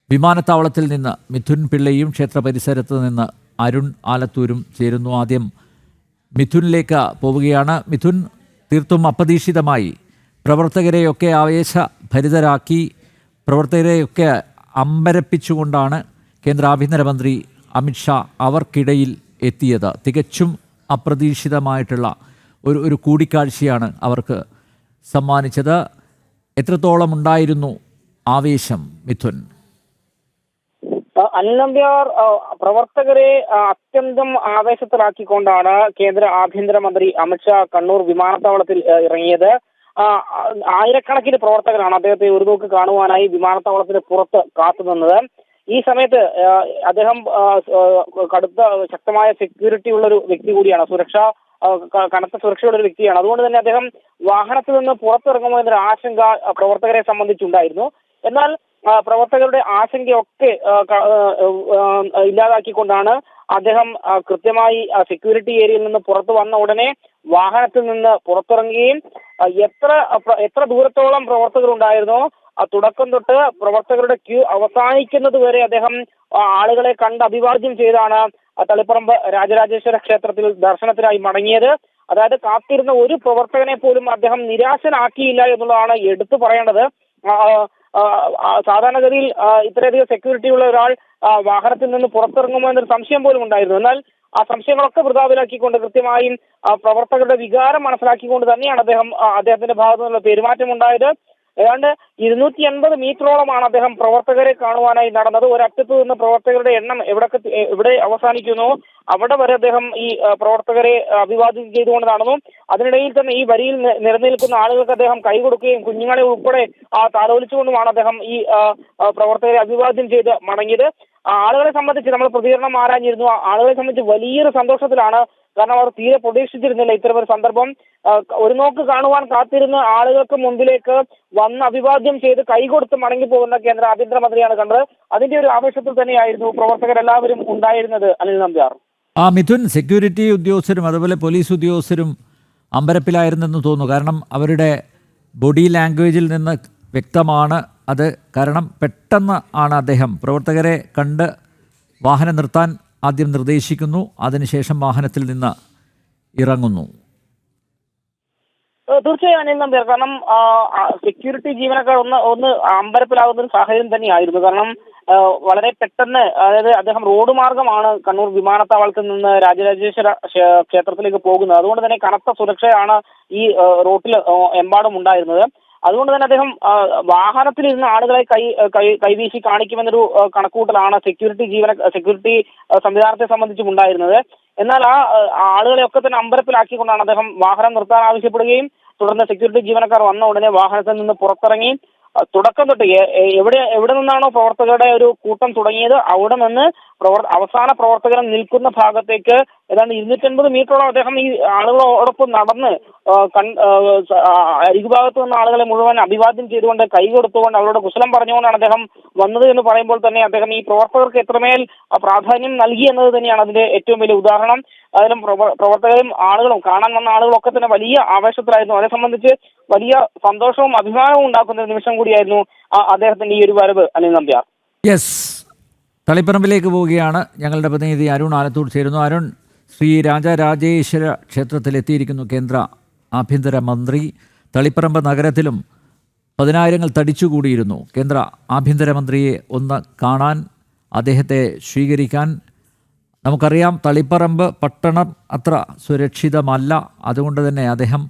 വിമാനത്താവളത്തിൽ നിന്ന് മിഥുൻ പിള്ളയും ക്ഷേത്ര പരിസരത്ത് നിന്ന് അരുൺ ആലത്തൂരും ചേരുന്നു. ആദ്യം മിഥുനിലേക്ക് പോവുകയാണ്. മിഥുൻ, തീർത്തും അപ്രതീക്ഷിതമായി പ്രവർത്തകരെയൊക്കെ ആവേശഭരിതരാക്കി, പ്രവർത്തകരെയൊക്കെ അമ്പരപ്പിച്ചുകൊണ്ടാണ് കേന്ദ്ര ആഭ്യന്തരമന്ത്രി അമിത്ഷാ അവർക്കിടയിൽ എത്തിയത്. തികച്ചും അപ്രതീക്ഷിതമായിട്ടുള്ള ഒരു കൂടിക്കാഴ്ചയാണ് അവർക്ക് സമ്മാനിച്ചത്. എത്രത്തോളം ഉണ്ടായിരുന്നു ആവേശം, മിഥുൻ? അനിൽ നമ്പ്യാർ, പ്രവർത്തകരെ അത്യന്തം ആവേശത്തിലാക്കിക്കൊണ്ടാണ് കേന്ദ്ര ആഭ്യന്തരമന്ത്രി അമിത്ഷാ കണ്ണൂർ വിമാനത്താവളത്തിൽ ഇറങ്ങിയത്. ആയിരക്കണക്കിന് പ്രവർത്തകരാണ് അദ്ദേഹത്തെ ഒരു നോക്ക് കാണുവാനായി വിമാനത്താവളത്തിന് പുറത്ത് കാത്തുനിന്നത്. ഈ സമയത്ത് അദ്ദേഹം കടുത്ത ശക്തമായ സെക്യൂരിറ്റി ഉള്ള ഒരു വ്യക്തി കൂടിയാണ്, കനത്ത സുരക്ഷയുള്ള ഒരു വ്യക്തിയാണ്. അതുകൊണ്ട് തന്നെ അദ്ദേഹം വാഹനത്തിൽ നിന്ന് പുറത്തിറങ്ങുമോ എന്നൊരു ആശങ്ക പ്രവർത്തകരെ സംബന്ധിച്ചുണ്ടായിരുന്നു. എന്നാൽ പ്രവർത്തകരുടെ ആശങ്കയൊക്കെ ഇല്ലാതാക്കിക്കൊണ്ടാണ് അദ്ദേഹം കൃത്യമായി സെക്യൂരിറ്റി ഏരിയയിൽ നിന്ന് പുറത്തു വന്ന ഉടനെ വാഹനത്തിൽ നിന്ന് പുറത്തിറങ്ങുകയും എത്ര ദൂരത്തോളം പ്രവർത്തകർ ഉണ്ടായിരുന്നോ തുടക്കം തൊട്ട് പ്രവർത്തകരുടെ ക്യൂ അവസാനിക്കുന്നത് വരെ അദ്ദേഹം ആളുകളെ കണ്ട് അഭിവാദ്യം ചെയ്താണ് തളിപ്പറമ്പ് രാജരാജേശ്വര ക്ഷേത്രത്തിൽ ദർശനത്തിനായി മടങ്ങിയത്. അതായത് കാത്തിരുന്ന ഒരു പ്രവർത്തകനെ പോലും അദ്ദേഹം നിരാശനാക്കിയില്ല എന്നുള്ളതാണ് എടുത്തു പറയേണ്ടത്. സാധാരണഗതിയിൽ ഇത്രയധികം സെക്യൂരിറ്റി ഉള്ള ഒരാൾ വാഹനത്തിൽ നിന്ന് പുറത്തിറങ്ങുമോ എന്നൊരു സംശയം പോലും ഉണ്ടായിരുന്നു. എന്നാൽ ആ സംശയങ്ങളൊക്കെ വൃഥാവിലാക്കിക്കൊണ്ട് കൃത്യമായും പ്രവർത്തകരുടെ വികാരം മനസ്സിലാക്കിക്കൊണ്ട് തന്നെയാണ് അദ്ദേഹത്തിന്റെ ഭാഗത്തു നിന്നുള്ള പെരുമാറ്റം ഉണ്ടായത്. ഏതാണ്ട് 280 മീറ്ററോളമാണ് അദ്ദേഹം പ്രവർത്തകരെ കാണുവാനായി നടന്നത്. ഒരറ്റത്ത് നിന്ന് പ്രവർത്തകരുടെ എണ്ണം എവിടെ അവസാനിക്കുന്നു അവിടെ വരെ അദ്ദേഹം ഈ പ്രവർത്തകരെ അഭിവാദ്യം ചെയ്തുകൊണ്ട് നടന്നു. അതിനിടയിൽ തന്നെ ഈ വരിയിൽ നിലനിൽക്കുന്ന ആളുകൾക്ക് അദ്ദേഹം കൈ കൊടുക്കുകയും കുഞ്ഞുങ്ങളെ ഉൾപ്പെടെ താലോലിച്ചുകൊണ്ടുമാണ് അദ്ദേഹം ഈ പ്രവർത്തകരെ അഭിവാദ്യം ചെയ്ത് മടങ്ങിയത്. ആളുകളെ സംബന്ധിച്ച് നമ്മൾ പ്രതികരണം ആരാഞ്ഞിരുന്നു. ആളുകളെ സംബന്ധിച്ച് വലിയൊരു സന്തോഷത്തിലാണ്. കാരണം അവർ തീരെ പ്രതീക്ഷിച്ചിരുന്നില്ല ഇത്തരമൊരു സന്ദർഭം. ഒരു നോക്ക് കാണുവാൻ കാത്തിരുന്ന ആളുകൾക്ക് മുമ്പിലേക്ക് വന്ന് അഭിവാദ്യം ചെയ്ത് കൈകൊടുത്ത് മടങ്ങി പോകുന്ന കേന്ദ്ര ആഭ്യന്തരമന്ത്രിയാണ് കണ്ടത്. അതിന്റെ ഒരു ആവേശത്തിൽ തന്നെയായിരുന്നു പ്രവർത്തകരെല്ലാവരും ഉണ്ടായിരുന്നത്. അനിൽ നമ്പ്യാർ, മിഥുൻ, സെക്യൂരിറ്റി ഉദ്യോഗസ്ഥരും അതുപോലെ പോലീസ് ഉദ്യോഗസ്ഥരും അമ്പരപ്പിലായിരുന്നെന്ന് തോന്നുന്നു. കാരണം അവരുടെ ബോഡി ലാംഗ്വേജിൽ നിന്ന് വ്യക്തമാണ് അത്. കാരണം പെട്ടെന്ന് ആണ് അദ്ദേഹം പ്രവർത്തകരെ കണ്ട് വാഹനം നിർത്താൻ ആദ്യം നിർദ്ദേശിക്കുന്നു, അതിനുശേഷം വാഹനത്തിൽ നിന്ന് ഇറങ്ങുന്നു. തീർച്ചയായും അനിൽ നമ്പ്യാർ, കാരണം സെക്യൂരിറ്റി ജീവനക്കാർ ഒന്ന് അമ്പരപ്പിലാകുന്ന ഒരു സാഹചര്യം തന്നെയായിരുന്നു. കാരണം വളരെ പെട്ടെന്ന്, അതായത് അദ്ദേഹം റോഡ് മാർഗമാണ് കണ്ണൂർ വിമാനത്താവളത്തിൽ നിന്ന് രാജരാജേശ്വര ക്ഷേത്രത്തിലേക്ക് പോകുന്നത്. അതുകൊണ്ട് തന്നെ കനത്ത സുരക്ഷയാണ് ഈ റോട്ടിൽ എമ്പാടും ഉണ്ടായിരുന്നത്. അതുകൊണ്ട് തന്നെ അദ്ദേഹം വാഹനത്തിലിരുന്ന ആളുകളെ കൈവീശി കാണിക്കുമെന്നൊരു കണക്കുകൂട്ടലാണ് സെക്യൂരിറ്റി സംവിധാനത്തെ സംബന്ധിച്ചും ഉണ്ടായിരുന്നത്. എന്നാൽ ആ ആളുകളെയൊക്കെ തന്നെ അമ്പരപ്പിലാക്കിക്കൊണ്ടാണ് അദ്ദേഹം വാഹനം നിർത്താൻ ആവശ്യപ്പെടുകയും തുടർന്ന് സെക്യൂരിറ്റി ജീവനക്കാർ വന്ന ഉടനെ വാഹനത്തിൽ നിന്ന് പുറത്തിറങ്ങി തുടക്കം തൊട്ട് എവിടെ നിന്നാണോ പ്രവർത്തകരുടെ ഒരു കൂട്ടം തുടങ്ങിയത് അവിടെ നിന്ന് അവസാന പ്രവർത്തകർ നിൽക്കുന്ന ഭാഗത്തേക്ക് ഏതാണ്ട് 250 മീറ്ററോളം അദ്ദേഹം ഈ ആളുകളോടൊപ്പം നടന്ന് അരികുഭാഗത്ത് നിന്ന് ആളുകളെ മുഴുവൻ അഭിവാദ്യം ചെയ്തുകൊണ്ട് കൈ കൊടുത്തുകൊണ്ട് അവരോട് കുശലം പറഞ്ഞുകൊണ്ടാണ് അദ്ദേഹം വന്നത് എന്ന് പറയുമ്പോൾ തന്നെ അദ്ദേഹം ഈ പ്രവർത്തകർക്ക് എത്രമേൽ പ്രാധാന്യം നൽകി എന്നത് തന്നെയാണ് അതിന്റെ ഏറ്റവും വലിയ ഉദാഹരണം. അതിലും പ്രവർത്തകരും ആളുകളും കാണാൻ വന്ന ആളുകളൊക്കെ തന്നെ വലിയ ആവേശത്തിലായിരുന്നു. അവരെ സംബന്ധിച്ച് വലിയ സന്തോഷവും അഭിമാനവും ഉണ്ടാക്കുന്ന ഒരു നിമിഷം കൂടിയായിരുന്നു അദ്ദേഹത്തിന്റെ ഈ ഒരു വരവ്. അനിൽ നമ്പ്യാർ, യെസ്, തളിപ്പറമ്പിലേക്ക് പോവുകയാണ്. ഞങ്ങളുടെ പ്രതിനിധി അരുൺ ആലത്തൂർ ചേരുന്നു. അരുൺ, ശ്രീ രാജരാജേശ്വര ക്ഷേത്രത്തിലെത്തിയിരിക്കുന്നു കേന്ദ്ര ആഭ്യന്തരമന്ത്രി. തളിപ്പറമ്പ് നഗരത്തിലും പതിനായിരങ്ങൾ തടിച്ചുകൂടിയിരുന്നു കേന്ദ്ര ആഭ്യന്തരമന്ത്രിയെ ഒന്ന് കാണാൻ, അദ്ദേഹത്തെ സ്വീകരിക്കാൻ. നമുക്കറിയാം തളിപ്പറമ്പ് പട്ടണം അത്ര സുരക്ഷിതമല്ല. അതുകൊണ്ട് തന്നെ അദ്ദേഹം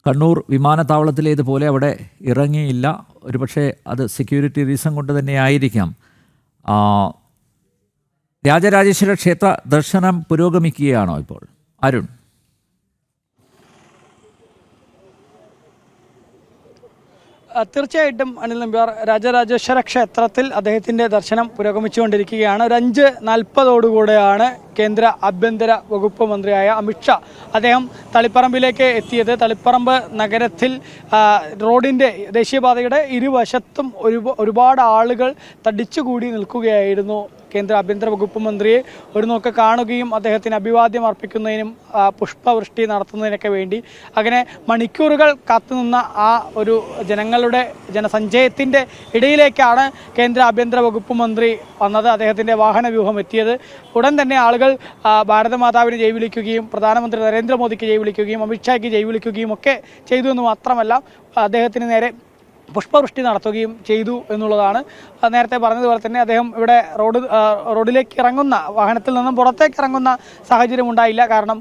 കണ്ണൂർ വിമാനത്താവളത്തിലേതുപോലെ അവിടെ ഇറങ്ങിയില്ല. ഒരുപക്ഷെ അത് സെക്യൂരിറ്റി റീസൺ കൊണ്ട് തന്നെ ആയിരിക്കാം. രാജരാജേശ്വര ക്ഷേത്ര ദർശനം പുരോഗമിക്കുകയാണോ ഇപ്പോൾ, അരുൺ? തീർച്ചയായിട്ടും അനിൽ നമ്പ്യാർ, രാജരാജേശ്വര ക്ഷേത്രത്തിൽ അദ്ദേഹത്തിൻ്റെ ദർശനം പുരോഗമിച്ചുകൊണ്ടിരിക്കുകയാണ്. ഒരു 5:40 കേന്ദ്ര ആഭ്യന്തര വകുപ്പ് മന്ത്രിയായ അമിത്ഷാ അദ്ദേഹം തളിപ്പറമ്പിലേക്ക് എത്തിയത്. തളിപ്പറമ്പ് നഗരത്തിൽ റോഡിൻ്റെ ദേശീയപാതയുടെ ഇരുവശത്തും ഒരുപാട് ആളുകൾ തടിച്ചുകൂടി നിൽക്കുകയായിരുന്നു കേന്ദ്ര ആഭ്യന്തര വകുപ്പ് മന്ത്രിയെ ഒരു നോക്ക് കാണുകയും അദ്ദേഹത്തിന് അഭിവാദ്യം അർപ്പിക്കുന്നതിനും പുഷ്പവൃഷ്ടി നടത്തുന്നതിനൊക്കെ വേണ്ടി അങ്ങനെ മണിക്കൂറുകൾ കാത്തുനിന്ന ആ ഒരു ജനസഞ്ചയത്തിൻ്റെ ഇടയിലേക്കാണ് കേന്ദ്ര ആഭ്യന്തര വകുപ്പ് മന്ത്രി വന്നത്. അദ്ദേഹത്തിൻ്റെ വാഹനവ്യൂഹം എത്തിയത്. ഉടൻ തന്നെ ആളുകൾ ഭാരതമാതാവിന് ജയ് വിളിക്കുകയും പ്രധാനമന്ത്രി നരേന്ദ്രമോദിക്ക് ജയ് വിളിക്കുകയും അമിത്ഷായ്ക്ക് ജയ് വിളിക്കുകയും ഒക്കെ ചെയ്തു എന്ന് മാത്രമല്ല അദ്ദേഹത്തിന് നേരെ പുഷ്പവൃഷ്ടി നടത്തുകയും ചെയ്തു എന്നുള്ളതാണ്. നേരത്തെ പറഞ്ഞതുപോലെ തന്നെ അദ്ദേഹം ഇവിടെ റോഡിലേക്ക് ഇറങ്ങുന്ന വാഹനത്തിൽ നിന്നും പുറത്തേക്ക് ഇറങ്ങുന്ന സാഹചര്യം ഉണ്ടായില്ല. കാരണം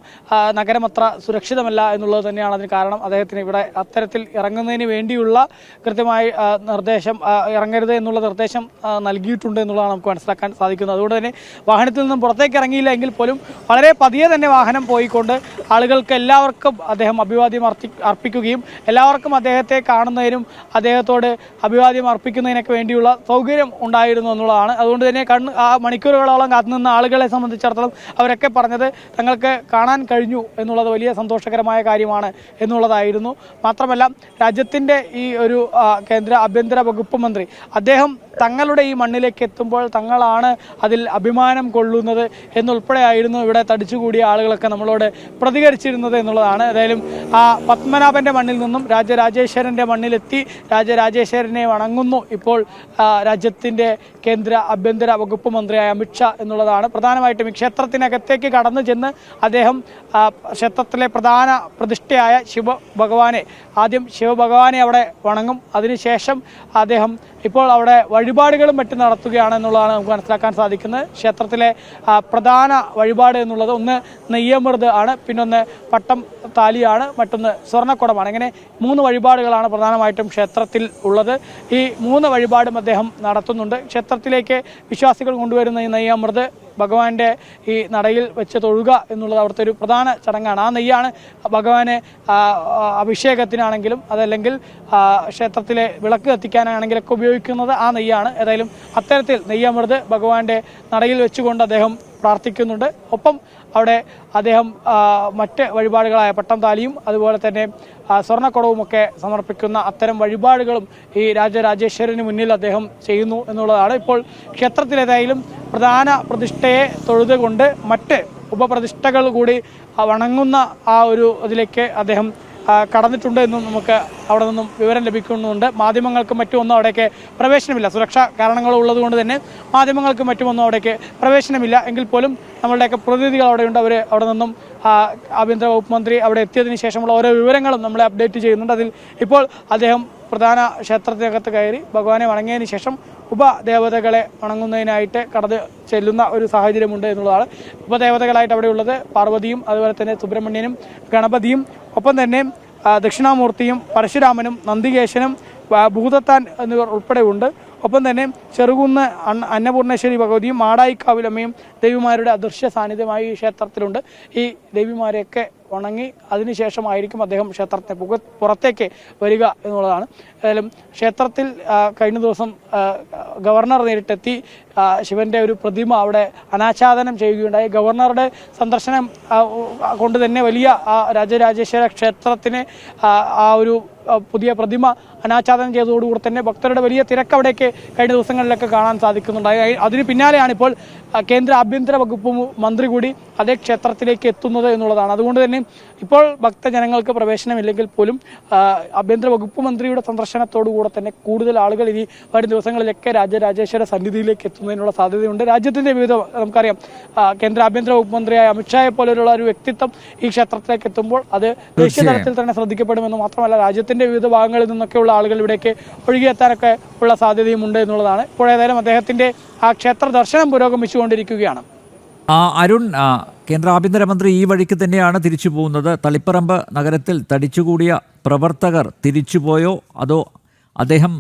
നഗരം അത്ര സുരക്ഷിതമല്ല എന്നുള്ളത് തന്നെയാണ് അതിന് കാരണം. അദ്ദേഹത്തിന് ഇവിടെ അത്തരത്തിൽ ഇറങ്ങുന്നതിന് വേണ്ടിയുള്ള കൃത്യമായി നിർദ്ദേശം ഇറങ്ങരുത് എന്നുള്ള നിർദ്ദേശം നൽകിയിട്ടുണ്ട് എന്നുള്ളതാണ് നമുക്ക് മനസ്സിലാക്കാൻ സാധിക്കുന്നത്. അതുകൊണ്ട് തന്നെ വാഹനത്തിൽ നിന്നും പുറത്തേക്ക് ഇറങ്ങിയില്ല എങ്കിൽ പോലും വളരെ പതിയെ തന്നെ വാഹനം പോയിക്കൊണ്ട് ആളുകൾക്ക് എല്ലാവർക്കും അദ്ദേഹം അഭിവാദ്യം അർപ്പിക്കുകയും എല്ലാവർക്കും അദ്ദേഹത്തെ കാണുന്നതിനും അദ്ദേഹത്തോട് അഭിവാദ്യം അർപ്പിക്കുന്നതിനൊക്കെ വേണ്ടിയുള്ള സൗകര്യം ഉണ്ടായിരുന്നു എന്നുള്ളതാണ്. അതുകൊണ്ട് തന്നെ മണിക്കൂറുകളോളം കാത്തുനിന്ന ആളുകളെ സംബന്ധിച്ചിടത്തോളം അവരൊക്കെ പറഞ്ഞത് തങ്ങൾക്ക് കാണാൻ കഴിഞ്ഞു എന്നുള്ളത് വലിയ സന്തോഷകരമായ കാര്യമാണ് എന്നുള്ളതായിരുന്നു. മാത്രമല്ല രാജ്യത്തിൻ്റെ ഈ ഒരു കേന്ദ്ര ആഭ്യന്തര വകുപ്പ് മന്ത്രി അദ്ദേഹം തങ്ങളുടെ ഈ മണ്ണിലേക്ക് എത്തുമ്പോൾ തങ്ങളാണ് അതിൽ അഭിമാനം കൊള്ളുന്നത് എന്നുൾപ്പെടെയായിരുന്നു ഇവിടെ തടിച്ചുകൂടിയ ആളുകളൊക്കെ നമ്മളോട് പ്രതികരിച്ചിരുന്നത് എന്നുള്ളതാണ്. ഏതായാലും ആ പത്മനാഭൻ്റെ മണ്ണിൽ നിന്നും രാജരാജേശ്വരൻ്റെ മണ്ണിലെത്തി രാജരാജേശ്വരനെ വണങ്ങുന്നു ഇപ്പോൾ രാജ്യത്തിൻ്റെ കേന്ദ്ര ആഭ്യന്തര വകുപ്പ് മന്ത്രിയായ അമിത്ഷാ എന്നുള്ളതാണ്. പ്രധാനമായിട്ടും ഈ ക്ഷേത്രത്തിനകത്തേക്ക് കടന്നു ചെന്ന് അദ്ദേഹം ക്ഷേത്രത്തിലെ പ്രധാന പ്രതിഷ്ഠയായ ആദ്യം ശിവഭഗവാനെ അവിടെ വണങ്ങും. അതിനുശേഷം അദ്ദേഹം ഇപ്പോൾ അവിടെ വഴിപാടുകളും മറ്റും നടത്തുകയാണ് എന്നുള്ളതാണ് നമുക്ക് മനസ്സിലാക്കാൻ സാധിക്കുന്നത്. ക്ഷേത്രത്തിലെ പ്രധാന വഴിപാട് എന്നുള്ളത് ഒന്ന് നെയ്യമൃത് ആണ്, പിന്നൊന്ന് പട്ടം താലിയാണ്, മറ്റൊന്ന് സ്വർണ്ണക്കുടമാണ്. ഇങ്ങനെ 3 വഴിപാടുകളാണ് പ്രധാനമായിട്ടും ക്ഷേത്രത്തിൽ ഉള്ളത്. ഈ 3 വഴിപാടും അദ്ദേഹം നടത്തുന്നുണ്ട്. ക്ഷേത്രത്തിലേക്ക് വിശ്വാസികൾ കൊണ്ടുവരുന്ന ഈ നെയ്യമൃത് ഭഗവാന്റെ ഈ നടയിൽ വെച്ച് തൊഴുക എന്നുള്ളത് അവിടുത്തെ ഒരു പ്രധാന ചടങ്ങാണ്. ആ നെയ്യാണ് ഭഗവാന് അഭിഷേകത്തിനാണെങ്കിലും അതല്ലെങ്കിൽ ക്ഷേത്രത്തിലെ വിളക്ക് കത്തിക്കാനാണെങ്കിലൊക്കെ ഉപയോഗിക്കുന്നത് ആ നെയ്യാണ്. ഏതായാലും അത്തരത്തിൽ നെയ്യമൃത് ഭഗവാന്റെ നടയിൽ വെച്ചുകൊണ്ട് അദ്ദേഹം പ്രാർത്ഥിക്കുന്നുണ്ട്. ഒപ്പം അവിടെ അദ്ദേഹം മറ്റ് വഴിപാടുകളായ പട്ടം താലിയും അതുപോലെ തന്നെ സ്വർണ്ണക്കുടവുമൊക്കെ സമർപ്പിക്കുന്ന അത്തരം വഴിപാടുകളും ഈ രാജരാജേശ്വരന് മുന്നിൽ അദ്ദേഹം ചെയ്യുന്നു എന്നുള്ളതാണ്. ഇപ്പോൾ ക്ഷേത്രത്തിലേതായാലും പ്രധാന പ്രതിഷ്ഠയെ തൊഴുതുകൊണ്ട് മറ്റ് ഉപപ്രതിഷ്ഠകൾ കൂടി വണങ്ങുന്ന ആ ഒരു ഇതിലേക്ക് അദ്ദേഹം കടന്നിട്ടുണ്ട് എന്നും നമുക്ക് അവിടെ നിന്നും വിവരം ലഭിക്കുന്നുണ്ട്. മാധ്യമങ്ങൾക്കും മറ്റുമൊന്നും അവിടേക്ക് പ്രവേശനമില്ല. സുരക്ഷാ കാരണങ്ങൾ ഉള്ളതുകൊണ്ട് തന്നെ മാധ്യമങ്ങൾക്കും മറ്റുമൊന്നും അവിടേക്ക് പ്രവേശനമില്ല. എങ്കിൽ പോലും നമ്മളുടെയൊക്കെ പ്രതിനിധികൾ അവിടെയുണ്ട്. അവർ അവിടെ നിന്നും ആഭ്യന്തര വകുപ്പ് മന്ത്രി അവിടെ എത്തിയതിനു ശേഷമുള്ള ഓരോ വിവരങ്ങളും നമ്മളെ അപ്ഡേറ്റ് ചെയ്യുന്നുണ്ട്. അതിൽ ഇപ്പോൾ അദ്ദേഹം പ്രധാന ക്ഷേത്രത്തിനകത്ത് കയറി ഭഗവാനെ വണങ്ങിയതിന് ശേഷം ഉപദേവതകളെ വണങ്ങുന്നതിനായിട്ട് കടന്ന് ചെല്ലുന്ന ഒരു സാഹചര്യമുണ്ട് എന്നുള്ളതാണ്. ഉപദേവതകളായിട്ട് അവിടെയുള്ളത് പാർവതിയും അതുപോലെ തന്നെ സുബ്രഹ്മണ്യനും ഗണപതിയും ഒപ്പം തന്നെ ദക്ഷിണാമൂർത്തിയും പരശുരാമനും നന്ദികേശനും ഭൂതത്താൻ എന്നിവർ ഉൾപ്പെടെ ഉണ്ട്. ഒപ്പം തന്നെ ചെറുകുന്ന് അന്നപൂർണേശ്വരി ഭഗവതിയും മാടായിക്കാവിലമ്മയും ദേവിമാരുടെ അദൃശ്യ സാന്നിധ്യമായി ഈ ക്ഷേത്രത്തിലുണ്ട്. ഈ ദേവിമാരെയൊക്കെ വണങ്ങി അതിനുശേഷമായിരിക്കും അദ്ദേഹം ക്ഷേത്രത്തെ പുറത്തേക്ക് വരിക എന്നുള്ളതാണ്. ഏതായാലും ക്ഷേത്രത്തിൽ കഴിഞ്ഞ ദിവസം ഗവർണർ നേരിട്ടെത്തി ശിവന്റെ ഒരു പ്രതിമ അവിടെ അനാച്ഛാദനം ചെയ്യുകയുണ്ടായി. ഗവർണറുടെ സന്ദർശനം കൊണ്ട് തന്നെ വലിയ രാജരാജേശ്വര ക്ഷേത്രത്തിന് ആ ഒരു പുതിയ പ്രതിമ അനാച്ഛാദനം ചെയ്തതോടുകൂടി തന്നെ ഭക്തരുടെ വലിയ തിരക്ക് അവിടേക്ക് കഴിഞ്ഞ ദിവസങ്ങളിലൊക്കെ കാണാൻ സാധിക്കുന്നുണ്ടായി. അതിന് പിന്നാലെയാണ് ഇപ്പോൾ കേന്ദ്ര ആഭ്യന്തര വകുപ്പ് മന്ത്രി കൂടി അതേ ക്ഷേത്രത്തിലേക്ക് എത്തുന്നത് എന്നുള്ളതാണ്. അതുകൊണ്ട് തന്നെ ഇപ്പോൾ ഭക്തജനങ്ങൾക്ക് പ്രവേശനമില്ലെങ്കിൽ പോലും ആഭ്യന്തര വകുപ്പ് മന്ത്രിയുടെ സന്ദർശനത്തോടുകൂടെ തന്നെ കൂടുതൽ ആളുകൾ ഇനി വരും ദിവസങ്ങളിലൊക്കെ രാജരാജേശ്വര സന്നിധിയിലേക്ക് എത്തുന്നതിനുള്ള സാധ്യതയുണ്ട്. രാജ്യത്തിന്റെ വിവിധ നമുക്കറിയാം കേന്ദ്ര ആഭ്യന്തര വകുപ്പ് മന്ത്രിയായ അമിത്ഷായെ പോലെയുള്ള ഒരു വ്യക്തിത്വം ഈ ക്ഷേത്രത്തിലേക്ക് എത്തുമ്പോൾ അത് ദേശീയ തലത്തിൽ തന്നെ ശ്രദ്ധിക്കപ്പെടുമെന്ന് മാത്രമല്ല രാജ്യത്തിന്റെ വിവിധ ഭാഗങ്ങളിൽ നിന്നൊക്കെയുള്ള ആളുകൾ ഇവിടേക്ക് ഒഴുകിയെത്താനൊക്കെ ഉള്ള സാധ്യതയുമുണ്ട് എന്നുള്ളതാണ്. ഇപ്പോൾ ഏതായാലും അദ്ദേഹത്തിന്റെ ആ ക്ഷേത്ര ദർശനം പുരോഗമിച്ചുകൊണ്ടിരിക്കുകയാണ്. അരുൺ, കേന്ദ്ര ആഭ്യന്തരമന്ത്രി ഈ വഴിക്ക് തന്നെയാണ് തിരിച്ചു പോകുന്നത്. തളിപ്പറമ്പ് നഗരത്തിൽ തടിച്ചുകൂടിയ പ്രവർത്തകർ തിരിച്ചുപോയോ അതോ അദ്ദേഹം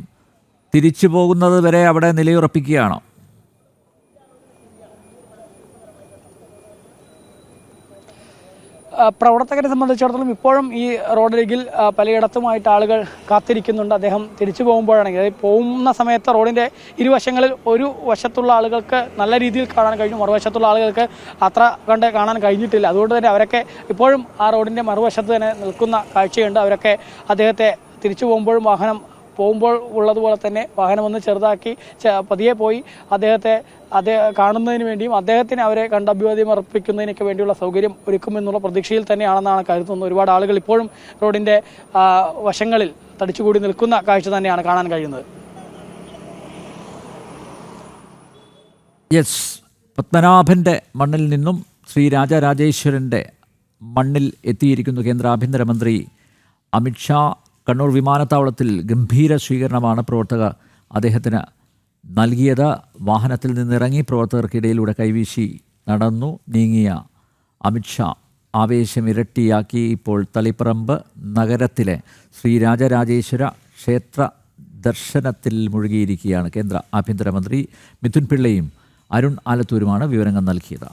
തിരിച്ചു പോകുന്നത് വരെ അവിടെ നിലയുറപ്പിക്കുകയാണോ? പ്രവർത്തകരെ സംബന്ധിച്ചിടത്തോളം ഇപ്പോഴും ഈ റോഡരികിൽ പലയിടത്തുമായിട്ട് ആളുകൾ കാത്തിരിക്കുന്നുണ്ട്. അദ്ദേഹം തിരിച്ചു പോകുമ്പോഴാണെങ്കിൽ അതായത് പോകുന്ന സമയത്ത് റോഡിൻ്റെ ഇരുവശങ്ങളിൽ ഒരു വശത്തുള്ള ആളുകൾക്ക് നല്ല രീതിയിൽ കാണാൻ കഴിഞ്ഞു, മറുവശത്തുള്ള ആളുകൾക്ക് അത്ര കണ്ട് കാണാൻ കഴിഞ്ഞിട്ടില്ല. അതുകൊണ്ട് തന്നെ അവരൊക്കെ ഇപ്പോഴും ആ റോഡിൻ്റെ മറുവശത്ത് തന്നെ നിൽക്കുന്ന കാഴ്ചയുണ്ട്. അവരൊക്കെ അദ്ദേഹത്തെ തിരിച്ചു പോകുമ്പോഴും വാഹനം പോകുമ്പോൾ ഉള്ളതുപോലെ തന്നെ വാഹനമൊന്ന് ചെറുതാക്കി പതിയെ പോയി അദ്ദേഹത്തെ കാണുന്നതിന് വേണ്ടിയും അദ്ദേഹത്തിന് അവരെ കണ്ട് അഭിവാദ്യം അർപ്പിക്കുന്നതിനൊക്കെ വേണ്ടിയുള്ള സൗകര്യം ഒരുക്കുമെന്നുള്ള പ്രതീക്ഷയിൽ തന്നെയാണെന്നാണ് കരുതുന്നത്. ഒരുപാട് ആളുകൾ ഇപ്പോഴും റോഡിൻ്റെ വശങ്ങളിൽ തടിച്ചുകൂടി നിൽക്കുന്ന കാഴ്ച തന്നെയാണ് കാണാൻ കഴിയുന്നത്. യെസ്, പത്മനാഭൻ്റെ മണ്ണിൽ നിന്നും ശ്രീ രാജരാജേശ്വരൻ്റെ മണ്ണിൽ എത്തിയിരിക്കുന്നു കേന്ദ്ര ആഭ്യന്തരമന്ത്രി അമിത്ഷാ. കണ്ണൂർ വിമാനത്താവളത്തിൽ ഗംഭീര സ്വീകരണമാണ് പ്രവർത്തകർ അദ്ദേഹത്തിന് നൽകിയത്. വാഹനത്തിൽ നിന്നിറങ്ങി പ്രവർത്തകർക്കിടയിലൂടെ കൈവീശി നടന്നു നീങ്ങിയ അമിത്ഷാ ആവേശം ഇരട്ടിയാക്കി ഇപ്പോൾ തളിപ്പറമ്പ് നഗരത്തിലെ ശ്രീ രാജരാജേശ്വര ക്ഷേത്ര ദർശനത്തിൽ മുഴുകിയിരിക്കുകയാണ് കേന്ദ്ര ആഭ്യന്തരമന്ത്രി. മിഥുൻ പിള്ളയും അരുൺ ആലത്തൂരുമാണ് വിവരങ്ങൾ നൽകിയത്.